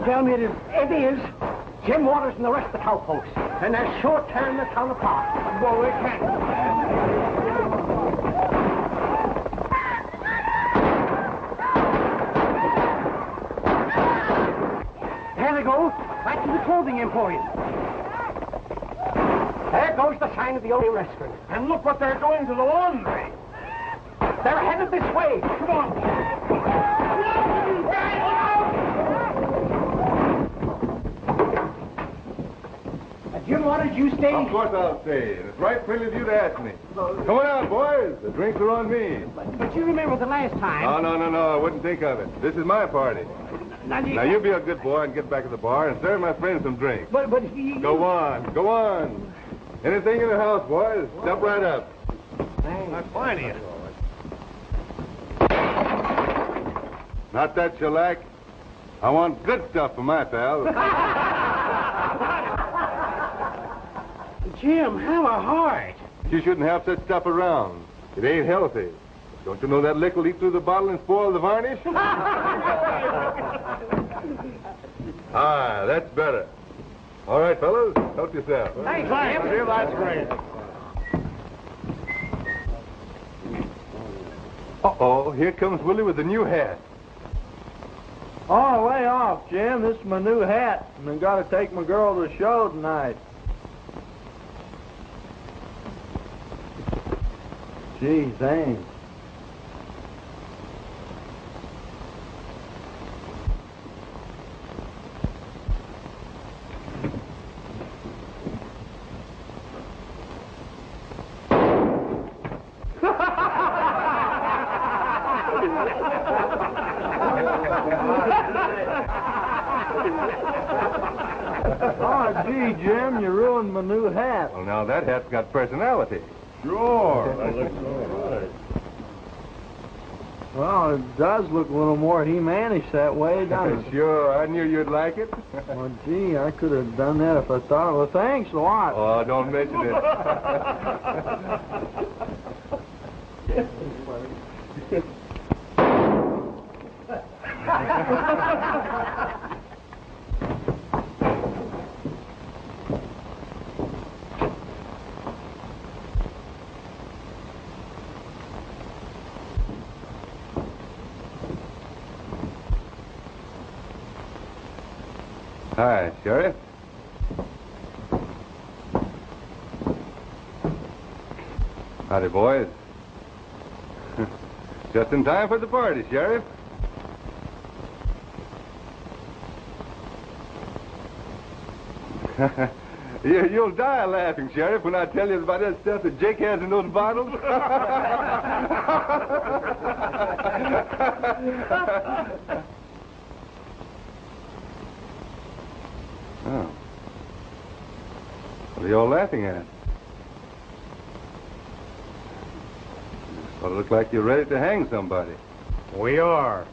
tell me it is. It is. Jim Waters and the rest of the cowposts. And they're sure tearing the town apart. Well, we can't. There they go. Back to the clothing emporium. There goes the sign of the only restaurant. And look what they're doing to the laundry. They're headed this way. Come on. Jim, what did you stay? Of course I'll stay. It's right pretty of you to ask me. Come on out, boys. The drinks are on me. But you remember the last time. No. I wouldn't think of it. This is my party. Now you be a good boy and get back to the bar and serve my friend some drinks. But he... Go on. Anything in the house, boys, step right up. I'm fine here. Not that shellac. I want good stuff for my pal. Jim, have a heart. You shouldn't have such stuff around. It ain't healthy. Don't you know that liquor will eat through the bottle and spoil the varnish? That's better. All right, fellas, help yourself. Thanks, Jim. That's great. Uh-oh, here comes Willie with the new hat. Oh, lay off, Jim. This is my new hat, and I got to take my girl to the show tonight. Gee, thanks. Oh, gee, Jim, you ruined my new hat. Well, now that hat's got personality. Sure. That looks all right. Well, it does look a little more He-Manish that way, doesn't it? Sure, I knew you'd like it. Well, gee, I could have done that if I thought. Well, thanks a lot. Oh, don't mention it. Hi, Sheriff. Howdy, boys. Just in time for the party, Sheriff. You'll die laughing, Sheriff, when I tell you about that stuff that Jake has in those bottles. Oh. What are you all laughing at? Well, it looks like you're ready to hang somebody. We are.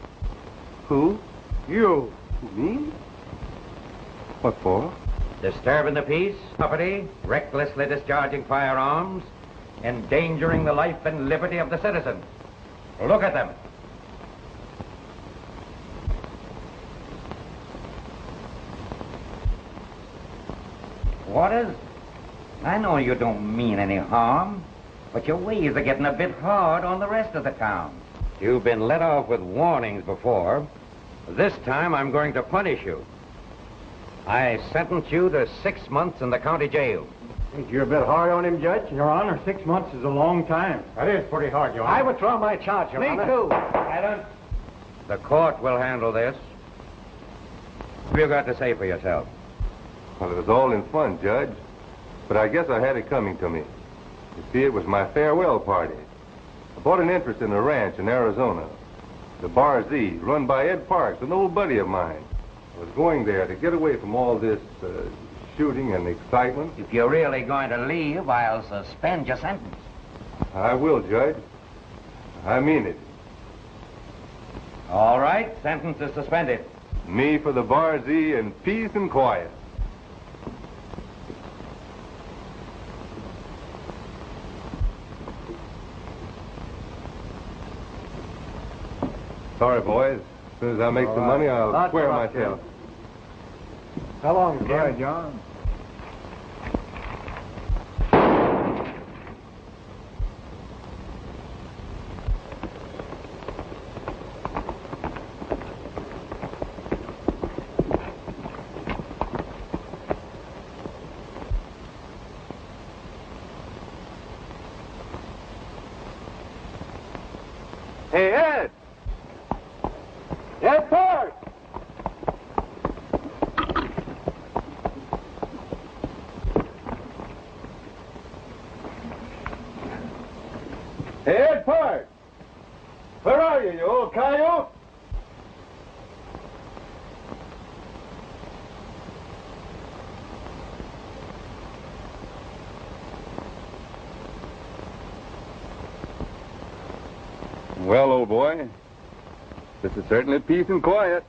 Who? You. Me? What for? Disturbing the peace, property, recklessly discharging firearms, endangering the life and liberty of the citizens. Look at them. Waters, I know you don't mean any harm, but your ways are getting a bit hard on the rest of the town. You've been let off with warnings before. This time I'm going to punish you. I sentence you to 6 months in the county jail. I think you're a bit hard on him, Judge. Your Honor, 6 months is a long time. That is pretty hard, Your Honor. I withdraw my charge, Your Honor. Me too. Silence. The court will handle this. What have you got to say for yourself? Well, it was all in fun, Judge. But I guess I had it coming to me. You see, it was my farewell party. I bought an interest in a ranch in Arizona. The Bar Z, run by Ed Parks, an old buddy of mine. I was going there to get away from all this shooting and excitement. If you're really going to leave, I'll suspend your sentence. I will, Judge. I mean it. All right, sentence is suspended. Me for the Bar Z and peace and quiet. Sorry, boys. As soon as I make some money, I'll square myself. How long, Jim? Bye, John. Hey, Ed! Ed Park! Hey, Ed Park! Where are you old coyote? Well, old boy, this is certainly peace and quiet.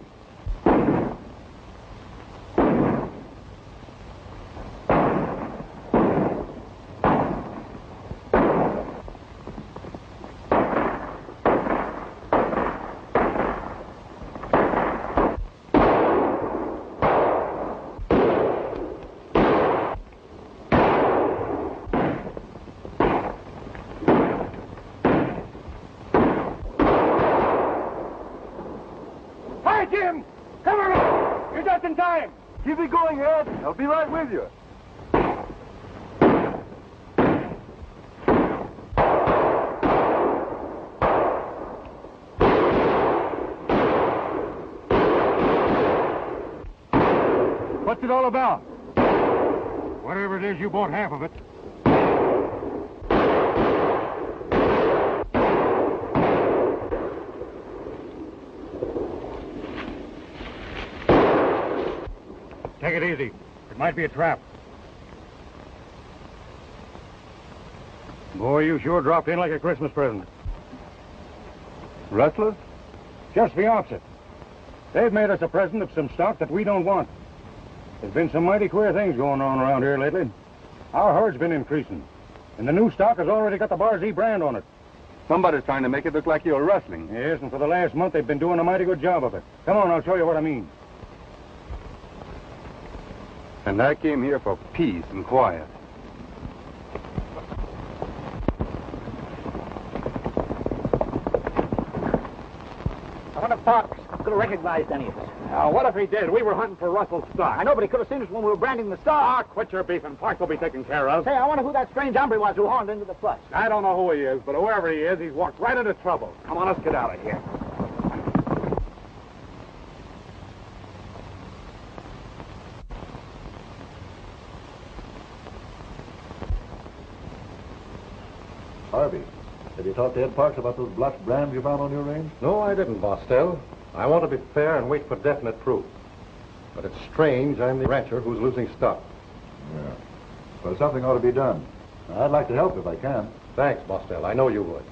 Jim! Come on! You're just in time! Keep it going, Ed. I'll be right with you. What's it all about? Whatever it is, you bought half of it. Take it easy. It might be a trap. Boy, you sure dropped in like a Christmas present. Rustlers? Just the opposite. They've made us a present of some stock that we don't want. There's been some mighty queer things going on around here lately. Our herd's been increasing, and the new stock has already got the Bar Z brand on it. Somebody's trying to make it look like you're rustling. Yes, and for the last month they've been doing a mighty good job of it. Come on, I'll show you what I mean. And I came here for peace and quiet. I wonder if Fox could have recognized any of us. Now, what if he did? We were hunting for Russell's stock. I know, but he could have seen us when we were branding the stock. Quit your beefing. Park will be taken care of. Say, I wonder who that strange hombre was who horned into the flush. I don't know who he is, but whoever he is, he's walked right into trouble. Come on, let's get out of here. Harvey, have you talked to Ed Parks about those blotched brands you found on your range? No, I didn't, Bostell. I want to be fair and wait for definite proof. But it's strange I'm the rancher who's losing stock. Yeah. Well, something ought to be done. I'd like to help if I can. Thanks, Bostell. I know you would.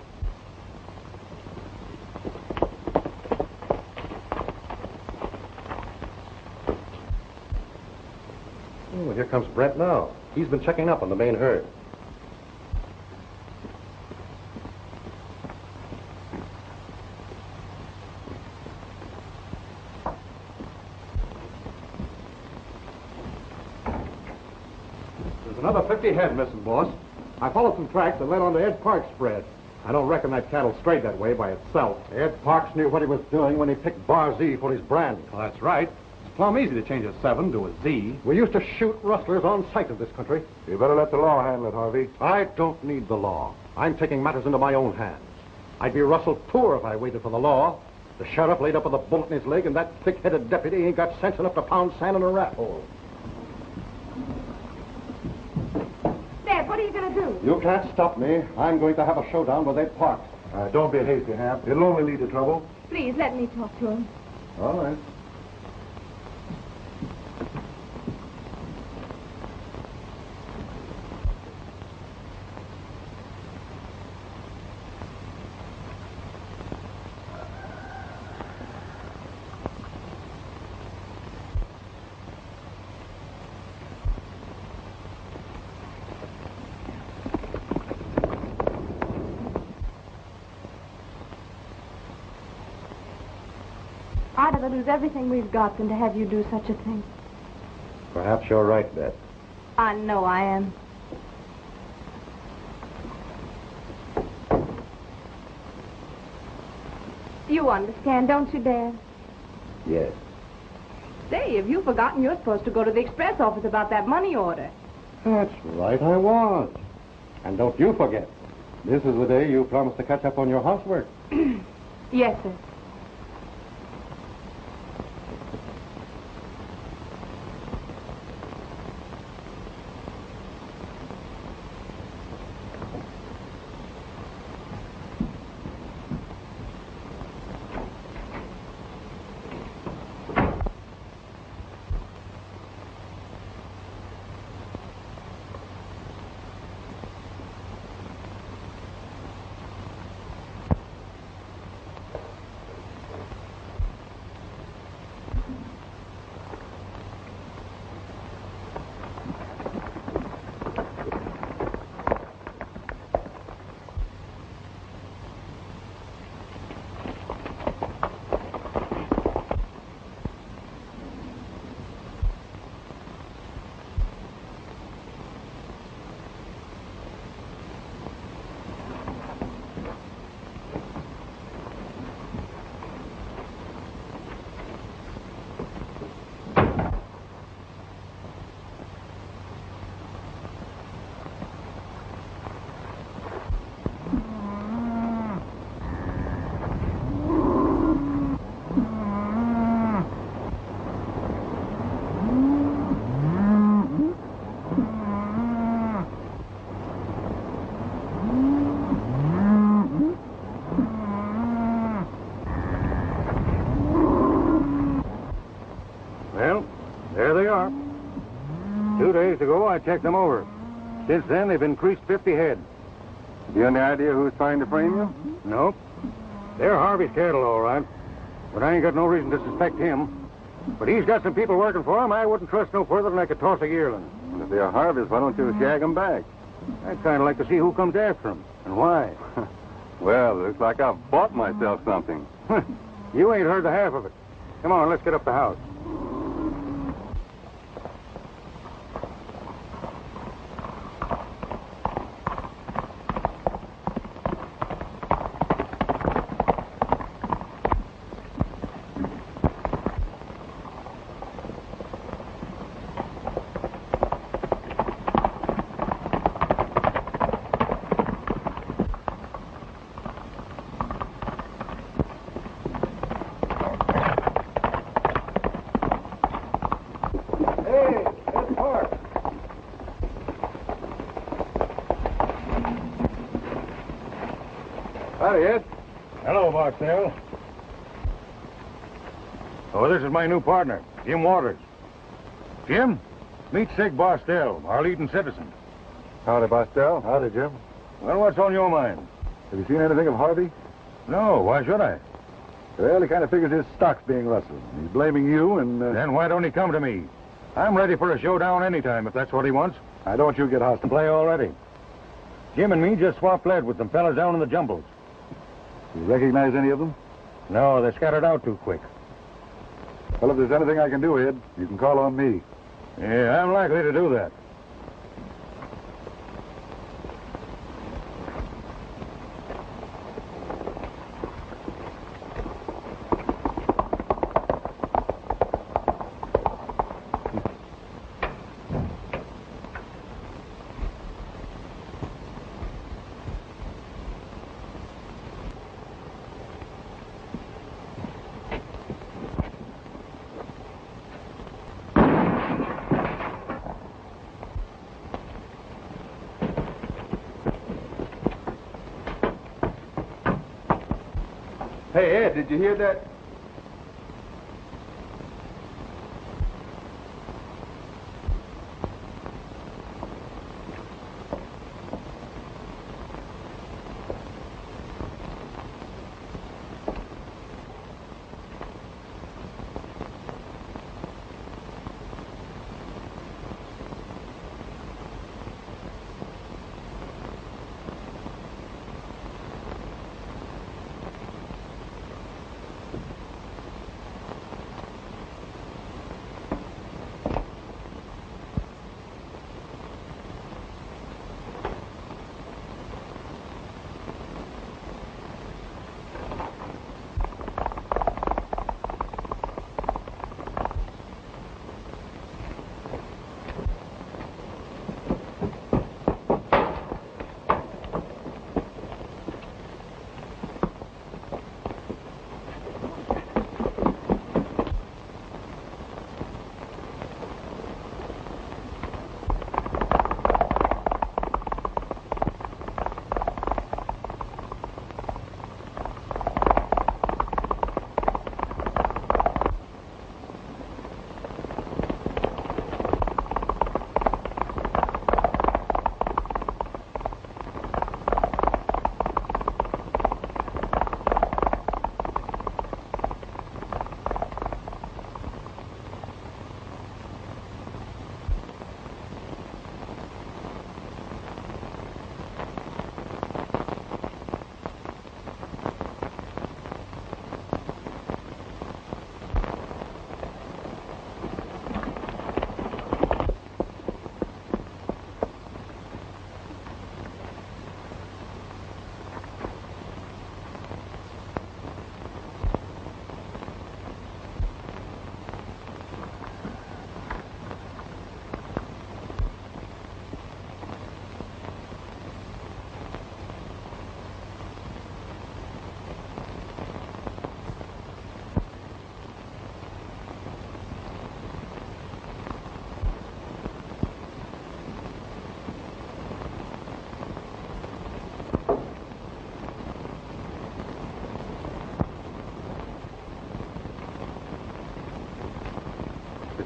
Oh, here comes Brent now. He's been checking up on the main herd. Another 50 head missing, boss. I followed some tracks that led on to Ed Parks' spread. I don't reckon that cattle strayed that way by itself. Ed Parks knew what he was doing when he picked Bar Z for his brand. Well, that's right. It's plumb easy to change a 7 to a Z. We used to shoot rustlers on sight in this country. You better let the law handle it, Harvey. I don't need the law. I'm taking matters into my own hands. I'd be rustled poor if I waited for the law. The sheriff laid up with a bullet in his leg, and that thick-headed deputy ain't got sense enough to pound sand in a rat hole. Dad, what are you going to do? You can't stop me. I'm going to have a showdown with Ed Parks. Don't be hasty, Hamp. It'll only lead to trouble. Please, let me talk to him. All right. I'd rather lose everything we've got than to have you do such a thing. Perhaps you're right, Beth. I know I am. You understand, don't you, Dad? Yes. Say, have you forgotten you're supposed to go to the express office about that money order? That's right, I was. And don't you forget, this is the day you promised to catch up on your housework. Yes, sir. Well, there they are. 2 days ago, I checked them over. Since then, they've increased 50 head. Have you any idea who's trying to frame you? Nope. They're Harvey's cattle, all right. But I ain't got no reason to suspect him. But he's got some people working for him. I wouldn't trust no further than I could toss a yearling. If they're Harvey's, why don't you shag them back? I'd kind of like to see who comes after him and why. Well, looks like I've bought myself something. You ain't heard the half of it. Come on, let's get up the house. Howdy, Ed. Hello, Bostell. Oh, this is my new partner, Jim Waters. Jim, meet Sig Bostell, our leading citizen. Howdy, Bostell. Howdy, Jim. Well, what's on your mind? Have you seen anything of Harvey? No, why should I? Well, he kind of figures his stock's being rustled. He's blaming you, and... Then why don't he come to me? I'm ready for a showdown anytime, if that's what he wants. Now, don't you get hostile. Play already. Jim and me just swapped lead with them fellas down in the jumbles. You recognize any of them? No, they scattered out too quick. Well, if there's anything I can do, Ed, you can call on me. Yeah, I'm likely to do that. Hey, Ed, did you hear that?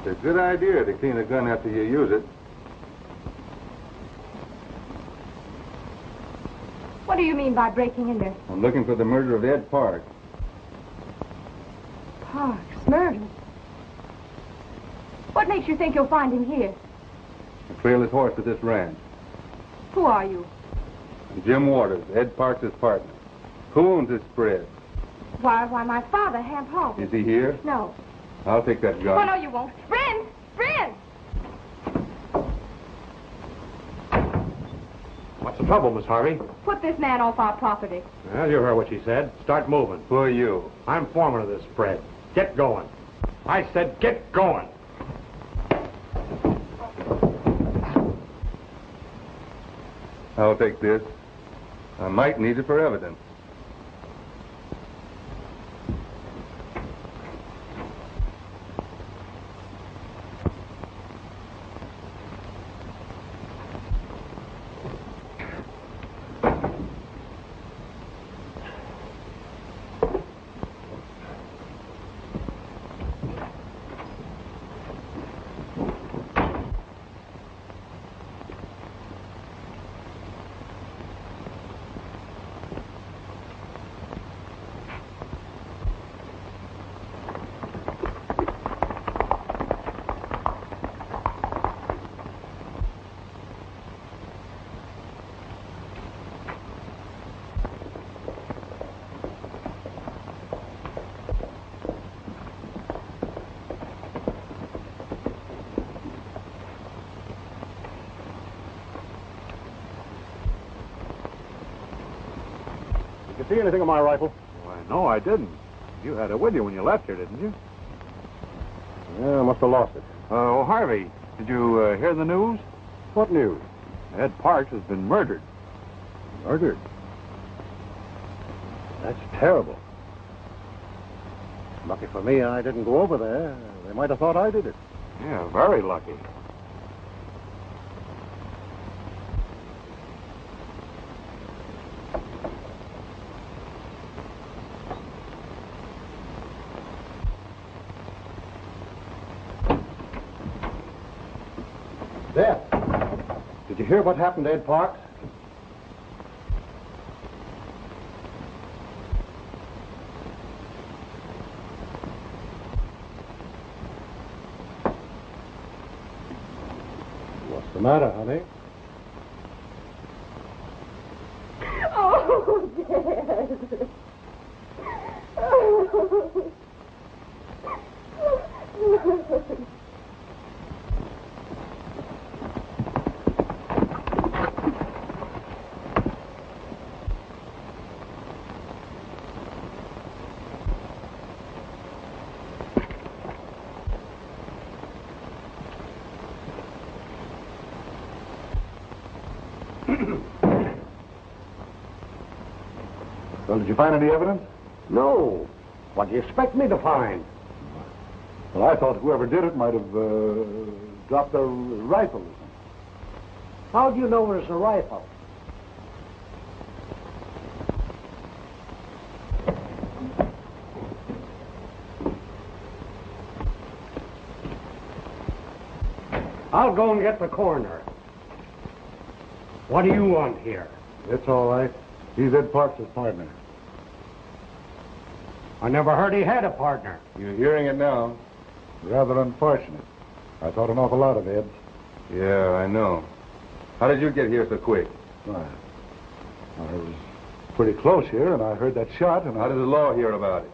a good idea to clean a gun after you use it. What do you mean by breaking in there? I'm looking for the murder of Ed Park. Parks, murdered. What makes you think you'll find him here? I trailed his horse to this ranch. Who are you? I'm Jim Waters, Ed Parks' partner. Who owns this spread? Why, my father, Hamp Harvey. Is he here? No. I'll take that gun. Oh, no, you won't. Brent! Brent! What's the trouble, Miss Harvey? Put this man off our property. Well, you heard what she said. Start moving. Who are you? I'm foreman of this spread. Get going. I said get going. I'll take this. I might need it for evidence. Did you see anything of my rifle? Why, no, I didn't. You had it with you when you left here, didn't you? Yeah, I must have lost it. Oh, Harvey, did you hear the news? What news? Ed Parks has been murdered. Murdered? That's terrible. Lucky for me, I didn't go over there. They might have thought I did it. Yeah, very lucky. There. Did you hear what happened to Ed Parks? What's the matter, honey? Oh, Dad. Well, did you find any evidence? No. What do you expect me to find? Well, I thought whoever did it might have dropped their rifle or something. How do you know it was a rifle? I'll go and get the coroner. What do you want here? It's all right. He's Ed Parks' partner. I never heard he had a partner. You're hearing it now. Rather unfortunate. I thought an awful lot of Ed's. Yeah, I know. How did you get here so quick? I was pretty close here, and I heard that shot, and How did the law hear about it?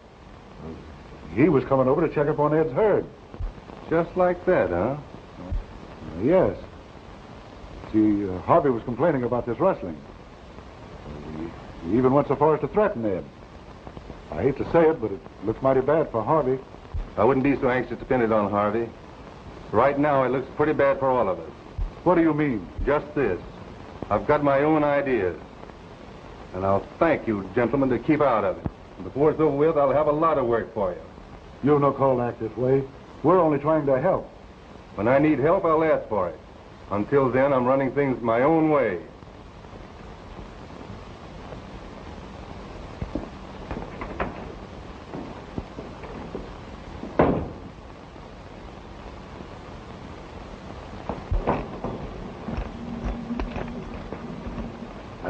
he was coming over to check up on Ed's herd. Just like that, huh? Yes. See, Harvey was complaining about this rustling. He even went so far as to threaten Ed. I hate to say it, but it looks mighty bad for Harvey. I wouldn't be so anxious to pin it on Harvey. Right now, it looks pretty bad for all of us. What do you mean? Just this. I've got my own ideas. And I'll thank you, gentlemen, to keep out of it. Before it's over with, I'll have a lot of work for you. You've no call to act this way. We're only trying to help. When I need help, I'll ask for it. Until then, I'm running things my own way.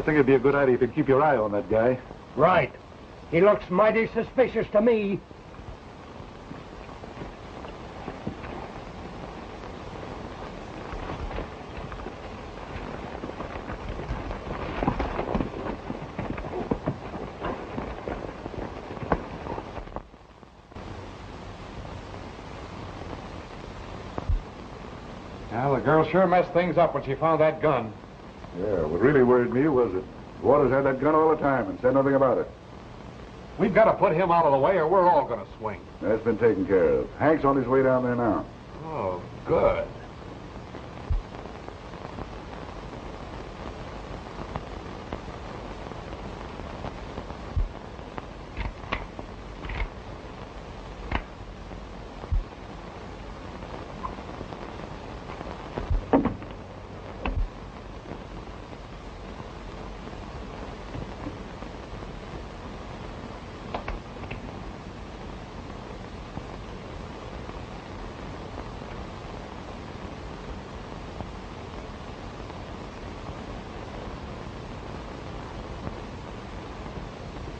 think it'd be a good idea if you'd keep your eye on that guy. Right. He looks mighty suspicious to me. Well, the girl sure messed things up when she found that gun. Yeah, what really worried me was that Waters had that gun all the time and said nothing about it. We've got to put him out of the way or we're all going to swing. That's been taken care of. Hank's on his way down there now. Oh, good.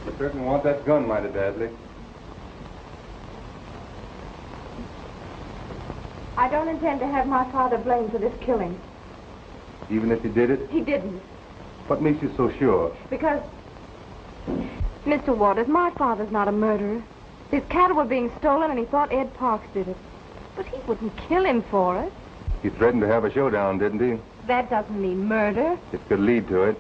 You certainly want that gun mighty badly. I don't intend to have my father blamed for this killing. Even if you did it? He didn't. What makes you so sure? Because, Mr. Waters, my father's not a murderer. His cattle were being stolen and he thought Ed Parks did it. But he wouldn't kill him for it. He threatened to have a showdown, didn't he? That doesn't mean murder. It could lead to it.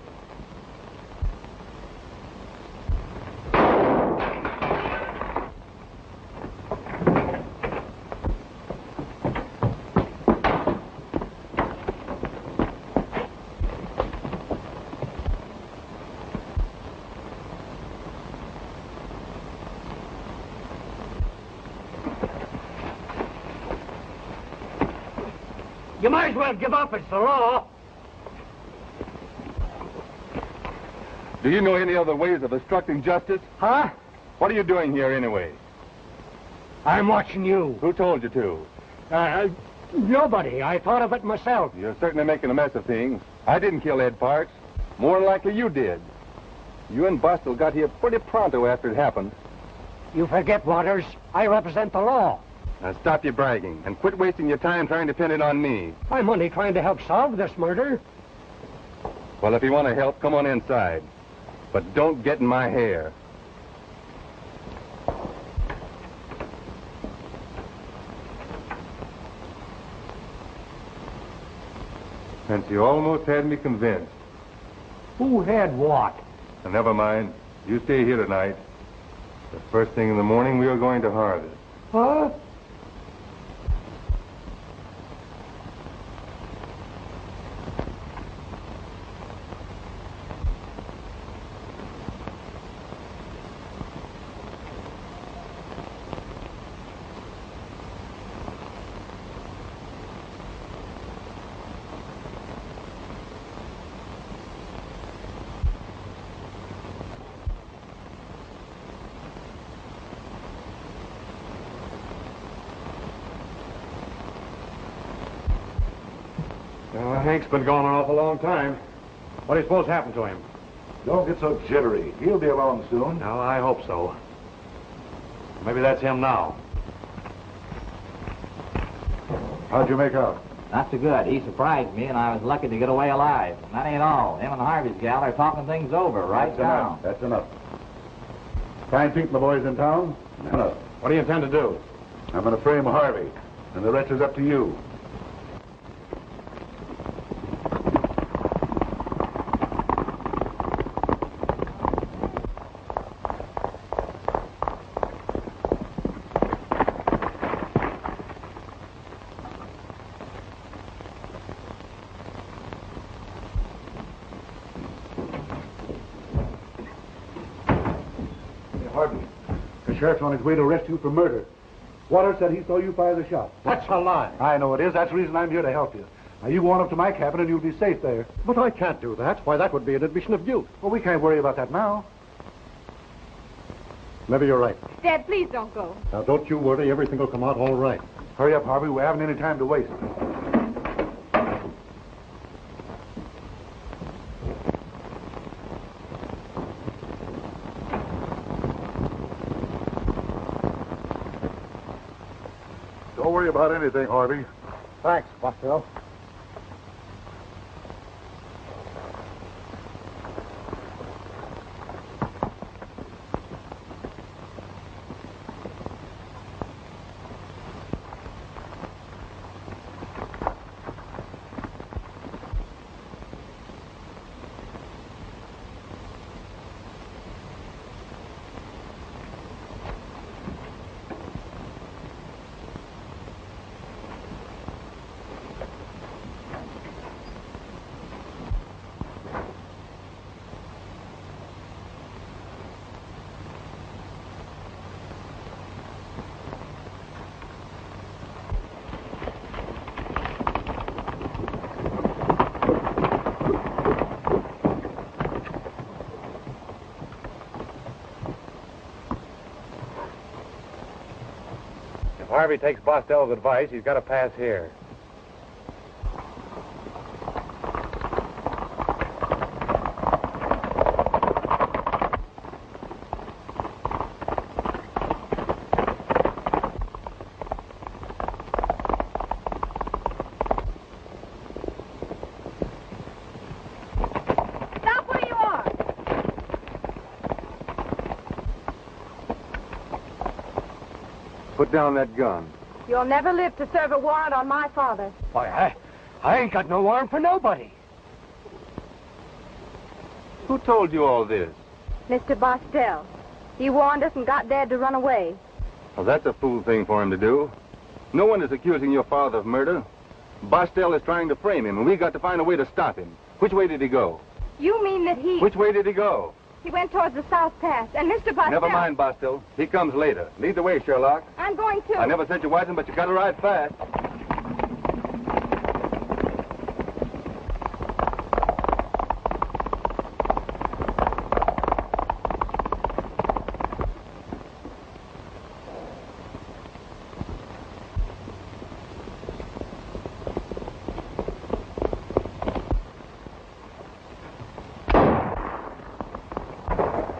You might as well give up. It's the law. Do you know any other ways of obstructing justice? Huh? What are you doing here anyway? I'm watching you. Who told you to? Nobody. I thought of it myself. You're certainly making a mess of things. I didn't kill Ed Parks. More than likely you did. You and Bostell got here pretty pronto after it happened. You forget, Waters. I represent the law. Now stop your bragging and quit wasting your time trying to pin it on me. I'm only trying to help solve this murder. Well, if you want to help, come on inside. But don't get in my hair. Since you almost had me convinced. Who had what? Now, never mind. You stay here tonight. The first thing in the morning, we are going to harvest. Huh? Well, Hank's been gone an awful long time. What do you suppose happened to him? Don't get so jittery. He'll be along soon. Well, I hope so. Maybe that's him now. How'd you make out? Not so good. He surprised me, and I was lucky to get away alive. And that ain't all. Him and Harvey's gal are talking things over right now. That's enough. Find Pete and the boys in town? Enough. What do you intend to do? I'm going to frame Harvey, and the rest is up to you. Harvey, the sheriff's on his way to arrest you for murder. Waters said he saw you fire the shot. That's a lie. I know it is. That's the reason I'm here to help you. Now, you go on up to my cabin and you'll be safe there. But I can't do that. Why, that would be an admission of guilt. Well, we can't worry about that now. Maybe you're right. Dad, please don't go. Now, don't you worry. Everything will come out all right. Hurry up, Harvey. We haven't any time to waste. Don't worry about anything, Harvey. Thanks, Bostell. If Harvey takes Bostell's advice, he's got to pass here. Stop where you are. Put down that gun. You'll never live to serve a warrant on my father. Why, I ain't got no warrant for nobody. Who told you all this? Mr. Bostell. He warned us and got Dad to run away. Well, that's a fool thing for him to do. No one is accusing your father of murder. Bostell is trying to frame him, and we've got to find a way to stop him. Which way did he go? You mean that he... Which way did he go? He went towards the South Pass, and Mr. Bostell... Never mind, Bostell. He comes later. Lead the way, Sherlock. I'm going to... I never said you wasn't, but you gotta ride fast.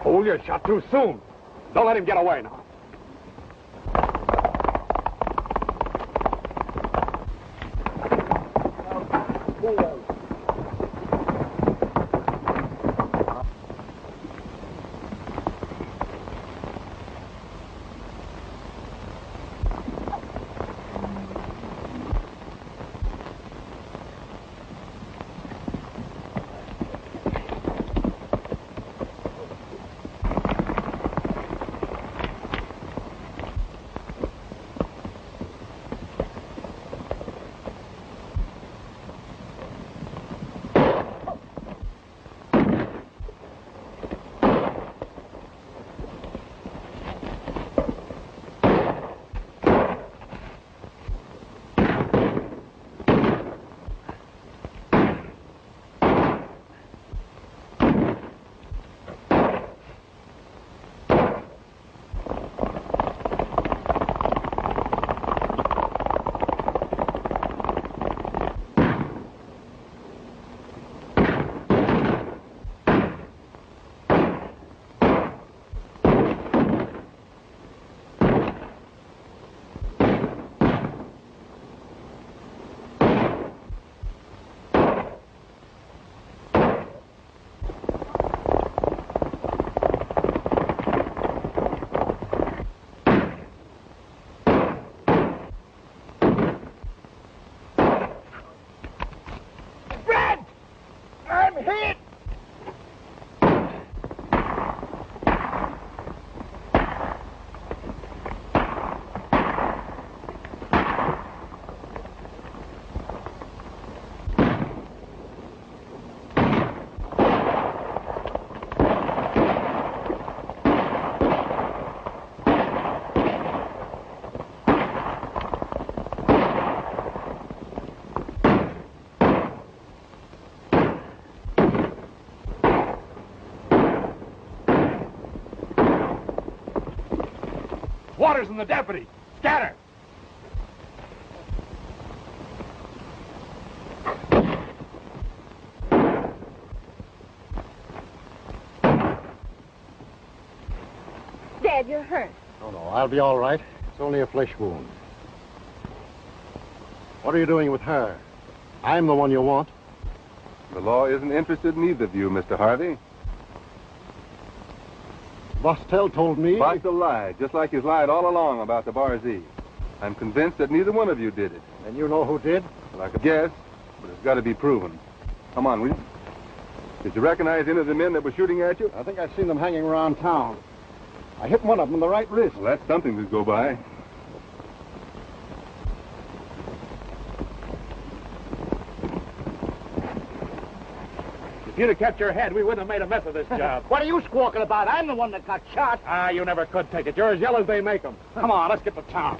Oh, you shot too soon. Don't let him get away now. Waters and the deputy. Scatter! Dad, you're hurt. No, I'll be all right. It's only a flesh wound. What are you doing with her? I'm the one you want. The law isn't interested in either of you, Mr. Harvey. Bostell told me... Bostell lied, just like he's lied all along about the Bar Z. I'm convinced that neither one of you did it. And you know who did? Well, I could guess, but it's got to be proven. Come on, will you? Did you recognize any of the men that were shooting at you? I think I've seen them hanging around town. I hit one of them in the right wrist. Well, that's something to go by. If you'd have kept your head, we wouldn't have made a mess of this job. What are you squawking about? I'm the one that got shot. Ah, you never could take it. You're as yellow as they make them. Come on, let's get to town.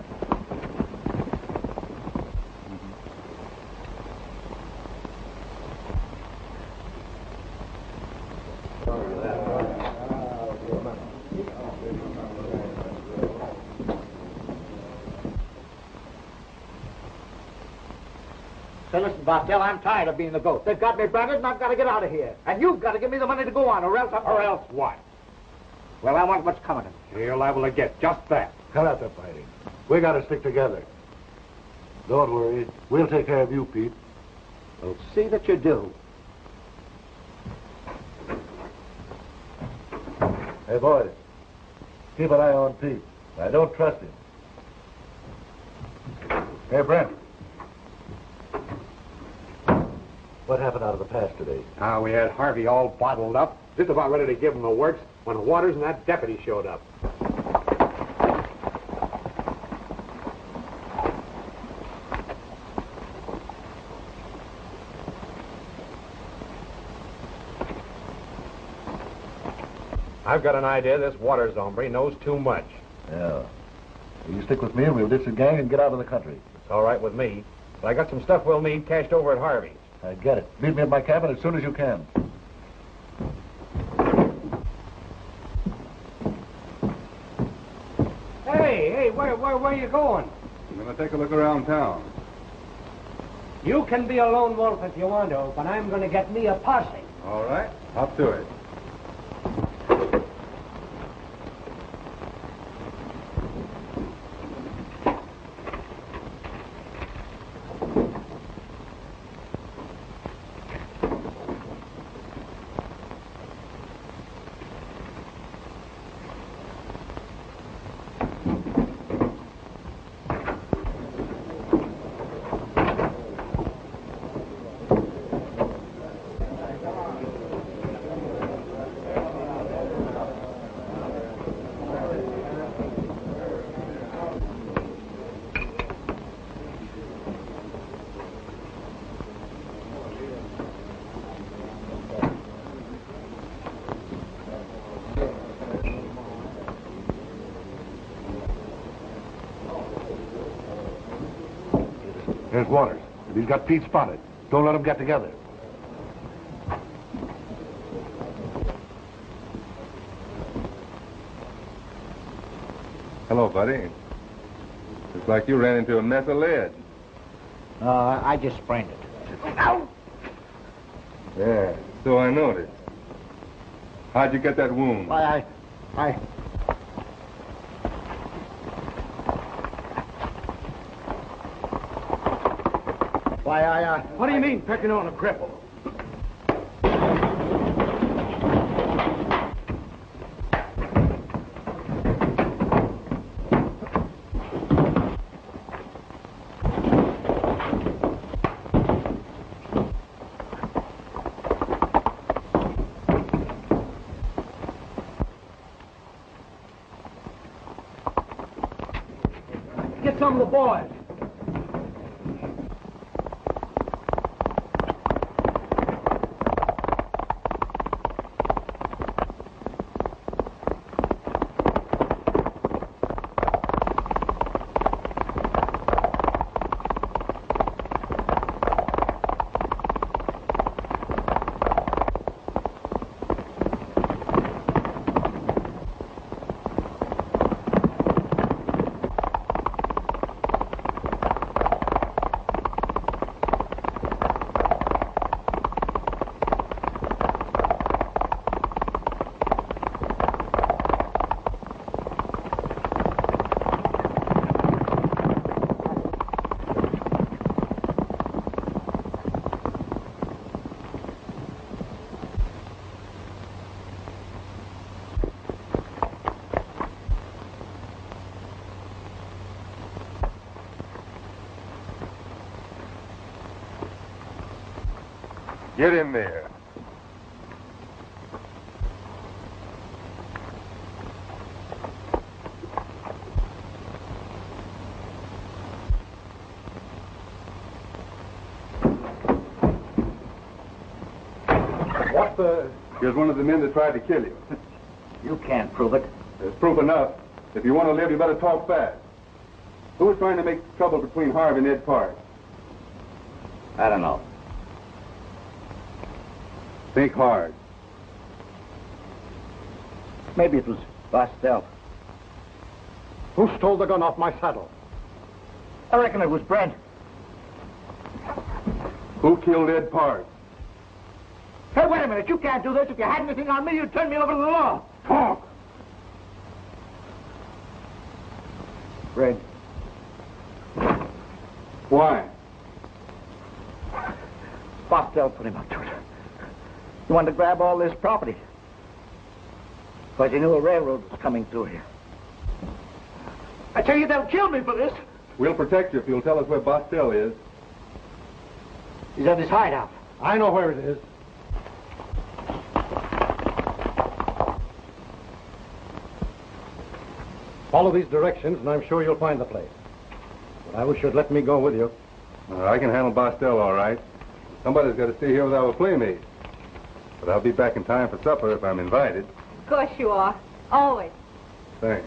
Say, listen, Bostell, I'm tired of being the goat. They've got me branded, and I've got to get out of here. And you've got to give me the money to go on, or else Or else what? Well, I want what's coming to me. You're liable to get just that. Cut out the fighting. We got to stick together. Don't worry. We'll take care of you, Pete. Well, see that you do. Hey, boys. Keep an eye on Pete. I don't trust him. Hey, Brent. What happened out of the pass today? We had Harvey all bottled up, just about ready to give him the works, when Waters and that deputy showed up. I've got an idea this Waters hombre knows too much. Yeah. You stick with me and we'll ditch the gang and get out of the country. It's all right with me, but I got some stuff we'll need cashed over at Harvey's. I get it. Meet me at my cabin as soon as you can. Hey, where are you going? I'm going to take a look around town. You can be a lone wolf if you want to, but I'm going to get me a posse. All right, up to it. There's Waters. He's got Pete spotted. Don't let them get together. Hello, buddy. Looks like you ran into a mess of lead. I just sprained it. Ow! Yeah, so I noticed. How'd you get that wound? Why, What do you mean, picking on a cripple? Get some of the boys. Get in there. What the... Here's one of the men that tried to kill you. You can't prove it. There's proof enough. If you want to live, you better talk fast. Who was trying to make trouble between Harvey and Ed Park? I don't know. Think hard. Maybe it was Bostell. Who stole the gun off my saddle? I reckon it was Brent. Who killed Ed Park? Hey, wait a minute. You can't do this. If you had anything on me, you'd turn me over to the law. Talk! Brent. Why? Bostell put him up to it. He wanted to grab all this property. Because he knew a railroad was coming through here. I tell you, they'll kill me for this. We'll protect you if you'll tell us where Bostell is. He's at his hideout. I know where it is. Follow these directions, and I'm sure you'll find the place. But I wish you'd let me go with you. I can handle Bostell all right. Somebody's got to stay here with our playmate. But I'll be back in time for supper if I'm invited. Of course you are. Always. Thanks.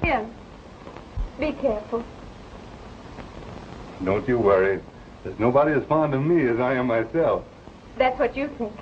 Here. Be careful. Don't you worry. There's nobody as fond of me as I am myself. That's what you think.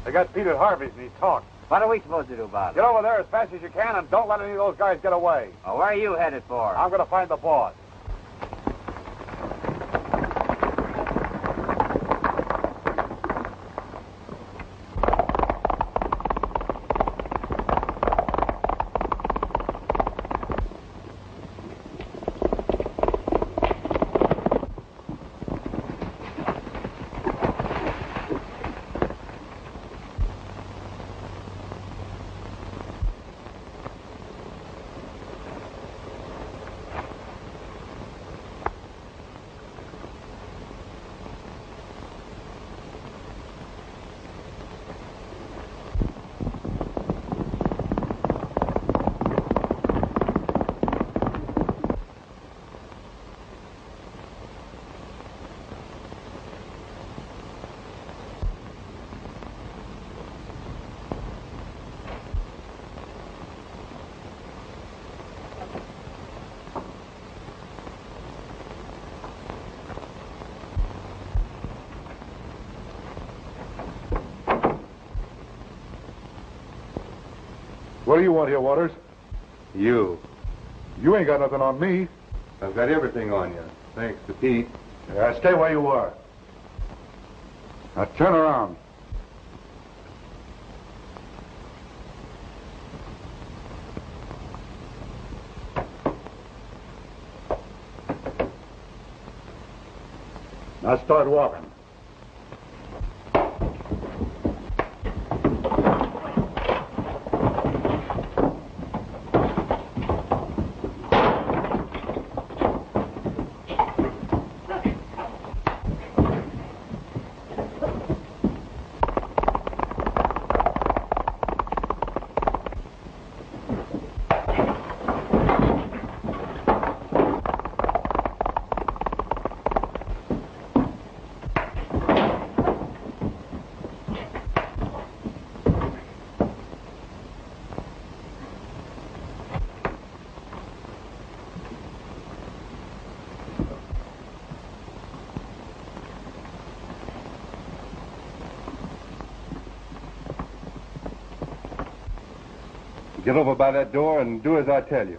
They got Pete at Harvey's and he talked. What are we supposed to do about it? Get over there as fast as you can and don't let any of those guys get away. Well, where are you headed for? I'm going to find the boss. What do you want here, Waters? You. You ain't got nothing on me. I've got everything on you, thanks to Pete. Yeah, stay where you are. Now turn around. Now start walking. Get over by that door and do as I tell you.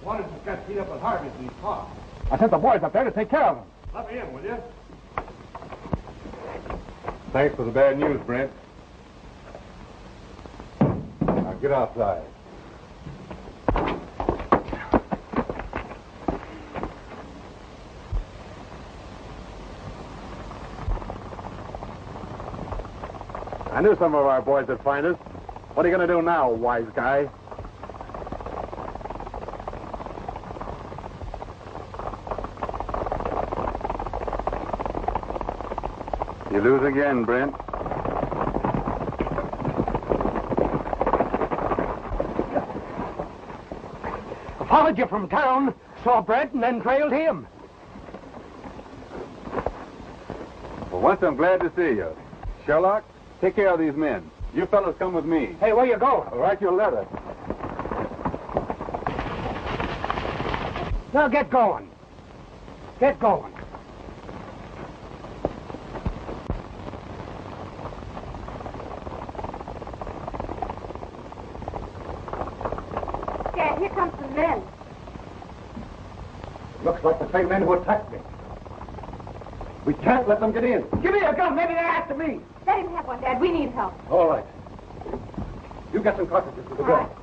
Waters has got teed up with Harvey's in his car. I sent the boys up there to take care of him. Let me in, will you? Thanks for the bad news, Brent. Now get outside. I knew some of our boys would find us. What are you going to do now, wise guy? You lose again, Brent. I followed you from town, saw Brent, and then trailed him. For once, I'm glad to see you. Sherlock, take care of these men. You fellas come with me. Hey, where you going? I'll write you a letter. Now get going. Get going. Dad, here comes some men. Looks like the same men who attacked me. We can't let them get in. Give me a gun. Maybe they're after me. Let him have one, Dad. We need help. All right. You get some cartridges for the All gun. right.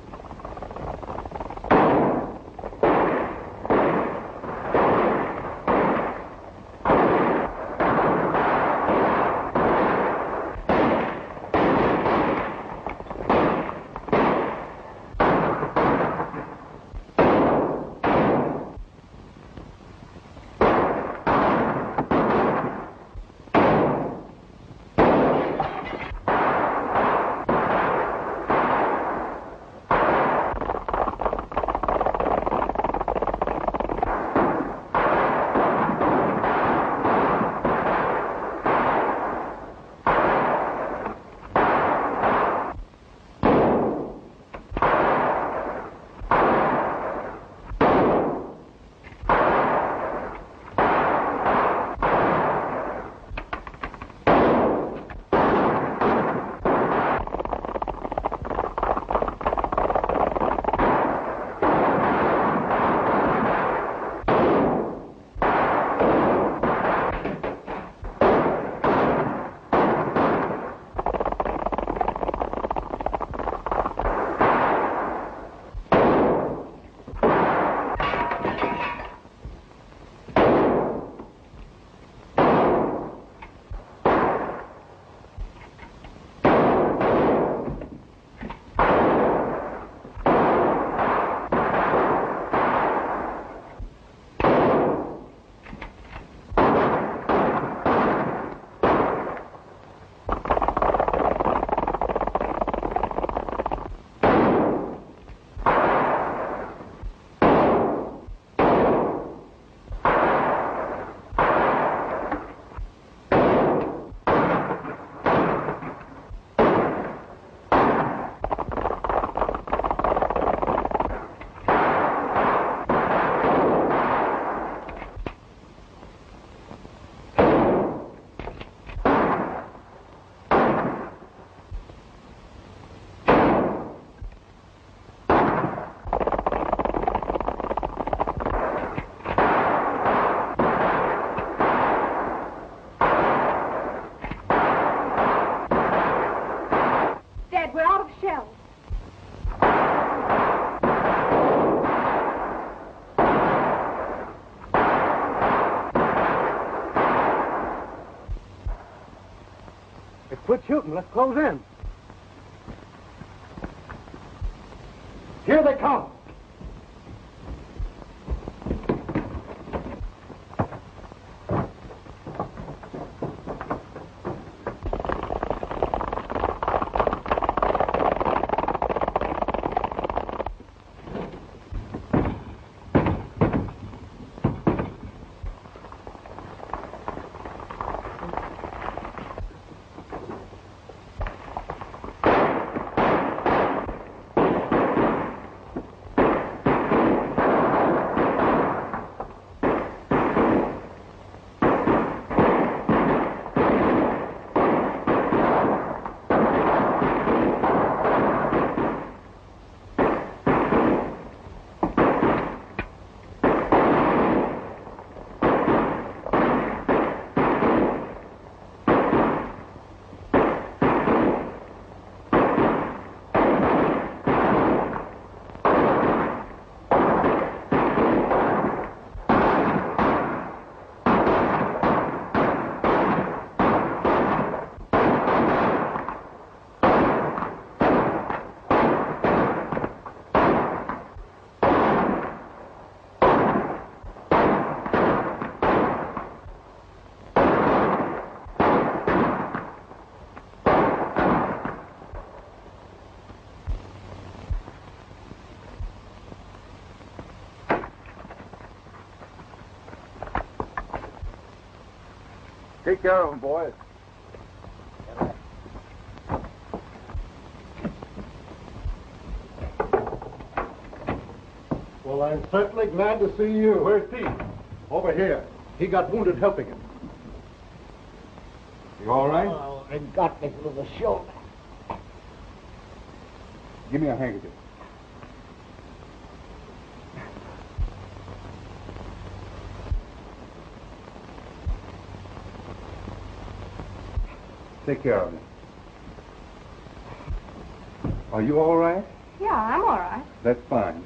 Quit shooting. Let's close in. Here they come. Take care of him, boys. Well, I'm certainly glad to see you. Where's Pete? Over here. He got wounded helping him. You all right? Oh, it got me through the shoulder. Give me a handkerchief. Take care of me. Are you all right? Yeah, I'm all right. That's fine.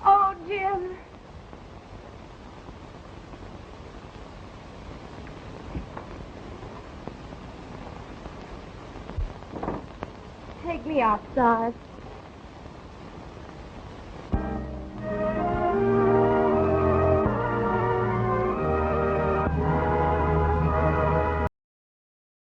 Oh, Jim. Take me outside.